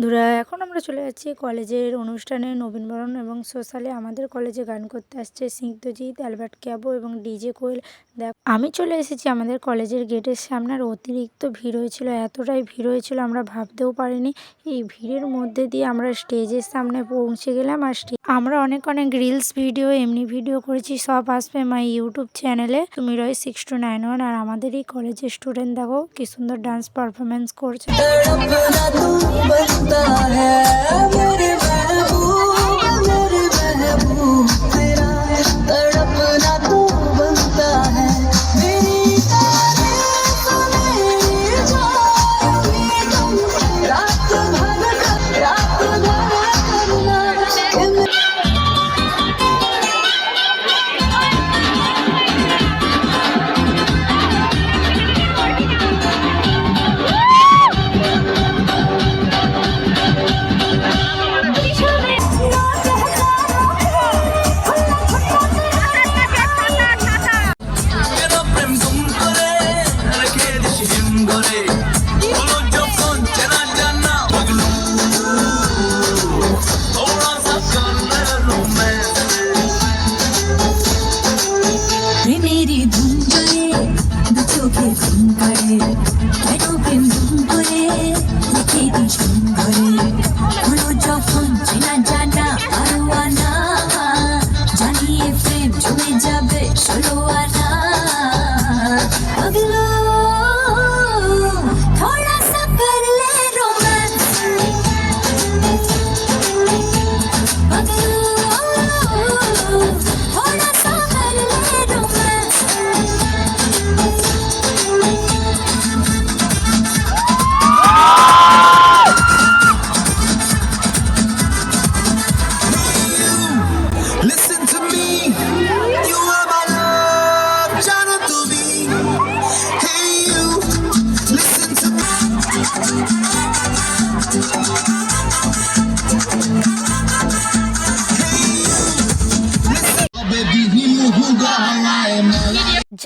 বন্ধুরা, এখন আমরা চলে যাচ্ছি কলেজের অনুষ্ঠানে নবীনবরণ এবং সোশ্যালে। আমাদের কলেজে গান করতে আসছে স্নিগ্ধজিৎ, অ্যালবার্ট ক্যাবো এবং ডিজে কোয়েল। দেখ, আমি চলে এসেছি আমাদের কলেজের গেটের সামনে। আর অতিরিক্ত ভিড় হয়েছিল, এতটাই ভিড় হয়েছিল আমরা ভাবতেও পারিনি। এই ভিড়ের মধ্যে দিয়ে আমরা স্টেজের সামনে পৌঁছে গেলাম। আর আমরা অনেক রিলস ভিডিও, এমনি ভিডিও করেছি, সব আসবে মাই ইউটিউব চ্যানেলে সুমিরয় 6291। আর আমাদের এই কলেজের স্টুডেন্ট দেখো কি সুন্দর ডান্স পারফরমেন্স করছে।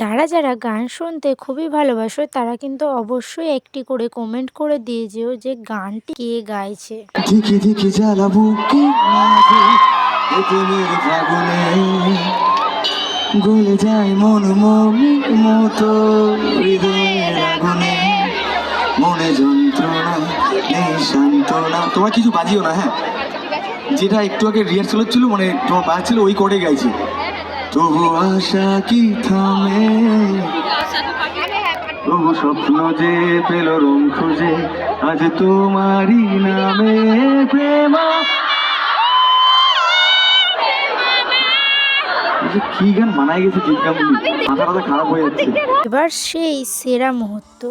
যারা যারা গান শুনতে খুবই ভালোবাসো তারা কিন্তু অবশ্যই একটি করে কমেন্ট করে দিয়ে যেও যে গানটি কে গাইছে। দেখি দেখি জ্বালাবো কি প্রেমের ফাগুনে গলে যায় মন মতো হৃদয়ের আগুনে মনে যন্ত্রণা নেই সান্ত্বনা। তোমার কিছু বাজিও না, হ্যাঁ, যেটা একটু আগে রিহার্সাল হচ্ছিল মানে তোমার বাজছিল ওই কোডে গাইছি। তবু আশা কি থামে, তবু স্বপ্ন যে পেল রং খুঁজে আজ তোমারই নামে প্রেমা। কি গান মানায় গেছে, ঠিক গান মাথাটা খারাপ হয়ে যাচ্ছে। এবার সেই সেরা মুহূর্ত।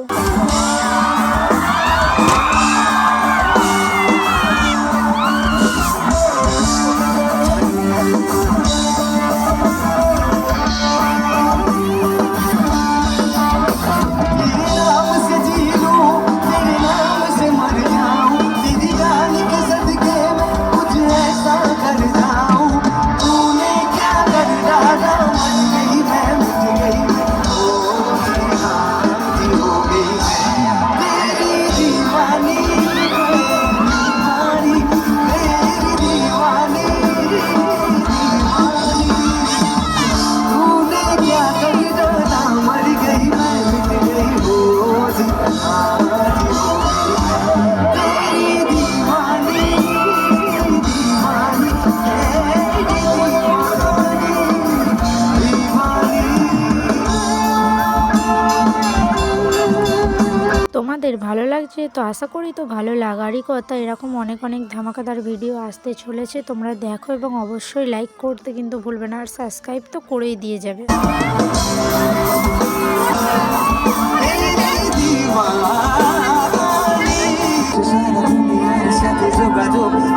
তোমাদের ভালো লাগছে তো, আশা করি তো ভালো লাগারই কথা। এরকম অনেক ধামাকাদার ভিডিও আসতে চলেছে, তোমরা দেখো এবং অবশ্যই লাইক করতে কিন্তু ভুলবে না। আর সাবস্ক্রাইব তো করেই দিয়ে যাবে।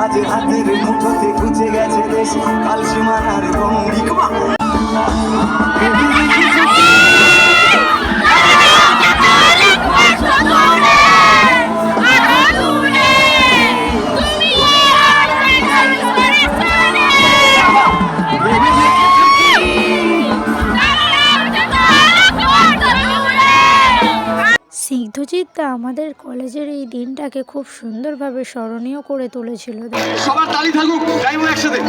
আজ হাতের মুঠোতে খুঁজে গেছে দেশ কাল সীমানার গঙ্গি। স্নিগ্ধজিৎ দা আমাদের কলেজের এই দিনটাকে খুব সুন্দরভাবে স্মরণীয় করে তুলেছিল। সবার তালি থাকুক, গাইবো একসাথে।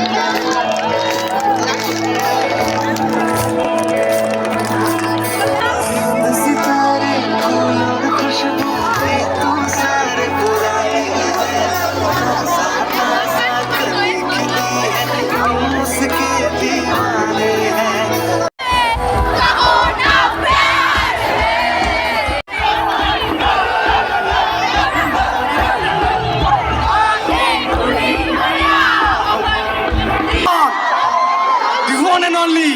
The one and only,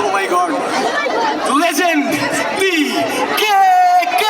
oh my god, legend, BKK!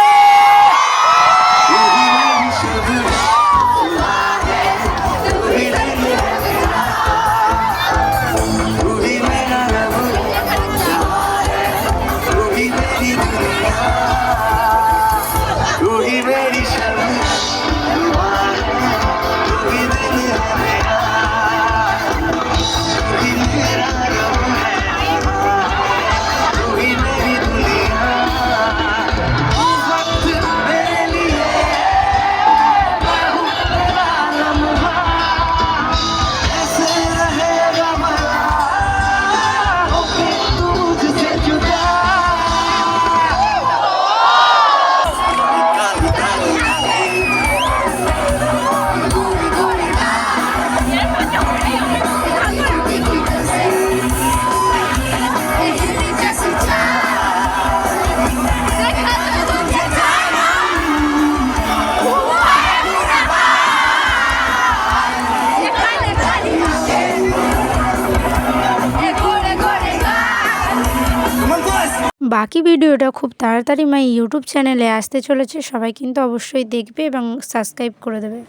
বাকি ভিডিওটা খুব তাড়াতাড়ি মাই ইউটিউব চ্যানেলে আসতে চলেছে, সবাই কিন্তু অবশ্যই দেখবে এবং সাবস্ক্রাইব করে দেবে।